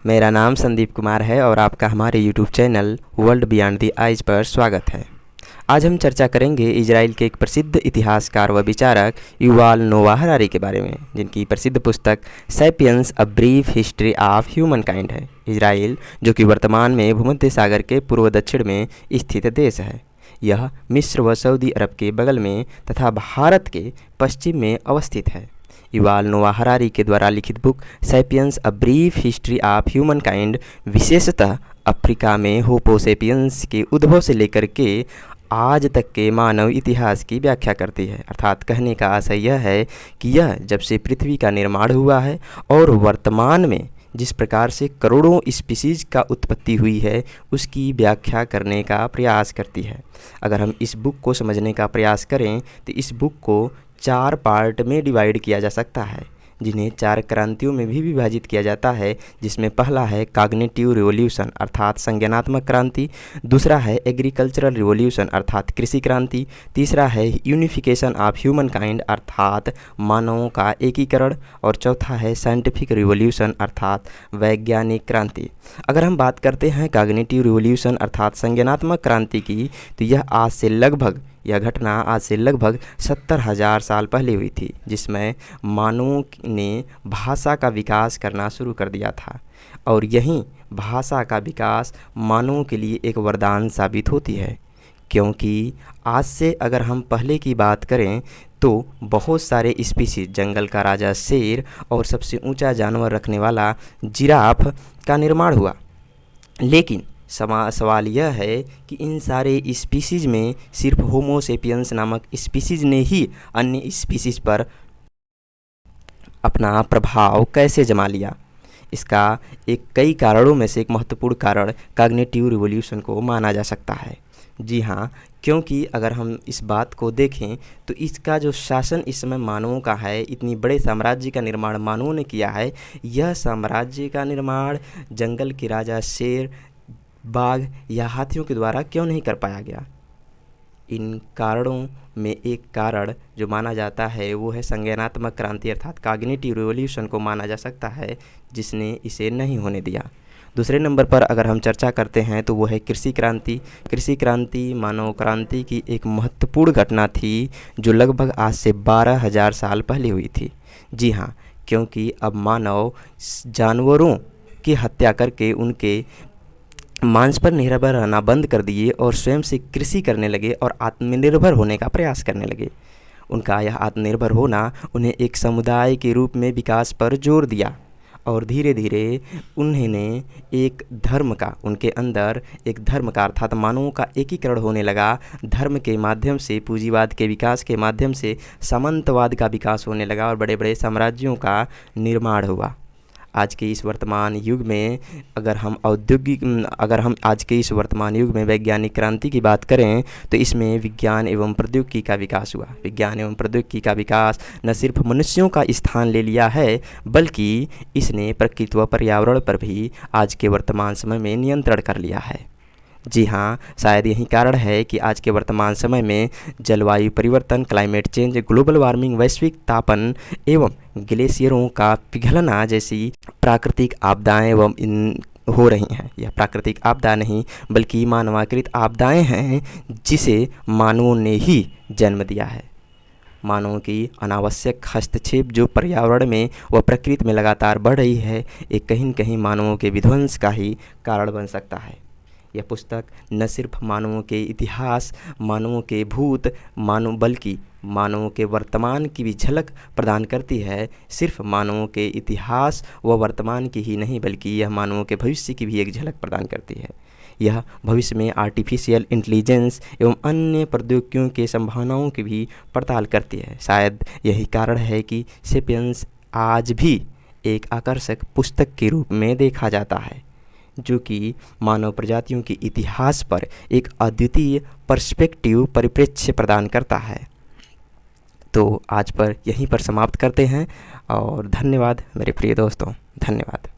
मेरा नाम संदीप कुमार है और आपका हमारे YouTube channel world beyond the eyes पर स्वागत है। आज हम चर्चा करेंगे इजराइल के एक प्रसिद्ध इतिहासकार व विचारक युवाल नोआ हरारी के बारे में, जिनकी प्रसिद्ध पुस्तक sapiens a brief history of human kind है। इजराइल, जो कि वर्तमान में भूमध्य सागर के पूर्व दक्षिण में स्थित देश है, यह मिस्र व सऊदी अरब के बगल में तथा भारत के पश्चिम में अवस्थित है। युवाल नोआ हरारी के द्वारा लिखित book sapiens a brief history of human kind विशेषतः अफ्रीका में होपो सेपियंस के उद्भव से लेकर के आज तक के मानव इतिहास की व्याख्या करती है। अर्थात कहने का आशय यह है कि यह जब से पृथ्वी का निर्माण हुआ है और वर्तमान में जिस प्रकार से करोड़ों स्पीसीज का उत्पत्ति हुई है उसकी व्याख्या करने का प्रयास करती है। अगर हम इस बुक को समझने का प्रयास करें तो इस बुक को 4 पार्ट में डिवाइड किया जा सकता है, जिन्हें 4 क्रांतियों में भी विभाजित किया जाता है। जिसमें पहला है कॉग्निटिव रिवॉल्यूशन अर्थात संज्ञानात्मक क्रांति, दूसरा है एग्रीकल्चरल रिवॉल्यूशन अर्थात कृषि क्रांति, तीसरा है यूनिफिकेशन ऑफ ह्यूमन काइंड अर्थात मानवों का एकीकरण, और चौथा है साइंटिफिक रिवॉल्यूशन अर्थात वैज्ञानिक क्रांति। अगर हम बात करते हैं कॉग्निटिव रिवॉल्यूशन अर्थात संज्ञानात्मक क्रांति की, तो यह घटना आज से लगभग 70,000 साल पहले हुई थी, जिसमें मानवों ने भाषा का विकास करना शुरू कर दिया था। और यही भाषा का विकास मानवों के लिए एक वरदान साबित होती है, क्योंकि आज से अगर हम पहले की बात करें तो बहुत सारे स्पीसीज, जंगल का राजा शेर और सबसे ऊंचा जानवर रखने वाला जिराफ का निर्माण हुआ। लेकिन सवाल यह है कि इन सारे स्पीसीज में सिर्फ होमो सेपियंस नामक स्पीसीज ने ही अन्य स्पीसीज पर अपना प्रभाव कैसे जमा लिया। इसका कई कारणों में से एक महत्वपूर्ण कारण कॉग्निटिव रिवॉल्यूशन को माना जा सकता है। जी हाँ, क्योंकि अगर हम इस बात को देखें तो इसका जो शासन इस समय मानवों का है, इतनी बड़े साम्राज्य का निर्माण मानवों ने किया है। यह साम्राज्य का निर्माण जंगल के राजा शेर, बाघ या हाथियों के द्वारा क्यों नहीं कर पाया गया। इन कारणों में एक कारण जो माना जाता है वो है संज्ञानात्मक क्रांति अर्थात कॉग्निटिव रिवॉल्यूशन को माना जा सकता है, जिसने इसे नहीं होने दिया। दूसरे नंबर पर अगर हम चर्चा करते हैं तो वो है कृषि क्रांति। कृषि क्रांति मानव क्रांति की एक महत्वपूर्ण घटना थी जो लगभग आज से 12,000 साल पहले हुई थी। जी हाँ, क्योंकि अब मानव जानवरों की हत्या करके उनके मांस पर निर्भर रहना बंद कर दिए और स्वयं से कृषि करने लगे और आत्मनिर्भर होने का प्रयास करने लगे। उनका यह आत्मनिर्भर होना उन्हें एक समुदाय के रूप में विकास पर जोर दिया और धीरे धीरे उन्होंने उनके अंदर एक धर्म का अर्थात मानवों का एकीकरण होने लगा। धर्म के माध्यम से, पूंजीवाद के विकास के माध्यम से सामंतवाद का विकास होने लगा और बड़े बड़े साम्राज्यों का निर्माण हुआ। आज के इस वर्तमान युग में अगर हम आज के इस वर्तमान युग में वैज्ञानिक क्रांति की बात करें तो इसमें विज्ञान एवं प्रौद्योगिकी का विकास हुआ। विज्ञान एवं प्रौद्योगिकी का विकास न सिर्फ मनुष्यों का स्थान ले लिया है, बल्कि इसने प्रकृति व पर्यावरण पर भी आज के वर्तमान समय में नियंत्रण कर लिया है। जी हाँ, शायद यही कारण है कि आज के वर्तमान समय में जलवायु परिवर्तन, क्लाइमेट चेंज, ग्लोबल वार्मिंग, वैश्विक तापन एवं ग्लेशियरों का पिघलना जैसी प्राकृतिक आपदाएं हो रही हैं। यह प्राकृतिक आपदा नहीं बल्कि मानवाकृत आपदाएं हैं, जिसे मानवों ने ही जन्म दिया है। मानवों की अनावश्यक हस्तक्षेप जो पर्यावरण में व प्रकृति में लगातार बढ़ रही है, एक कहीं न कहीं मानवों के विध्वंस का ही कारण बन सकता है। यह पुस्तक न सिर्फ मानवों के इतिहास, मानवों के भूत, बल्कि मानवों के वर्तमान की भी झलक प्रदान करती है। सिर्फ मानवों के इतिहास व वर्तमान की ही नहीं बल्कि यह मानवों के भविष्य की भी एक झलक प्रदान करती है। यह भविष्य में आर्टिफिशियल इंटेलिजेंस एवं अन्य प्रौद्योगिकियों के संभावनाओं की भी पड़ताल करती है। शायद यही कारण है कि सेपियंस आज भी एक आकर्षक पुस्तक के रूप में देखा जाता है, जो कि मानव प्रजातियों के इतिहास पर एक अद्वितीय परिप्रेक्ष्य प्रदान करता है। तो आज पर यहीं पर समाप्त करते हैं और धन्यवाद मेरे प्रिय दोस्तों, धन्यवाद।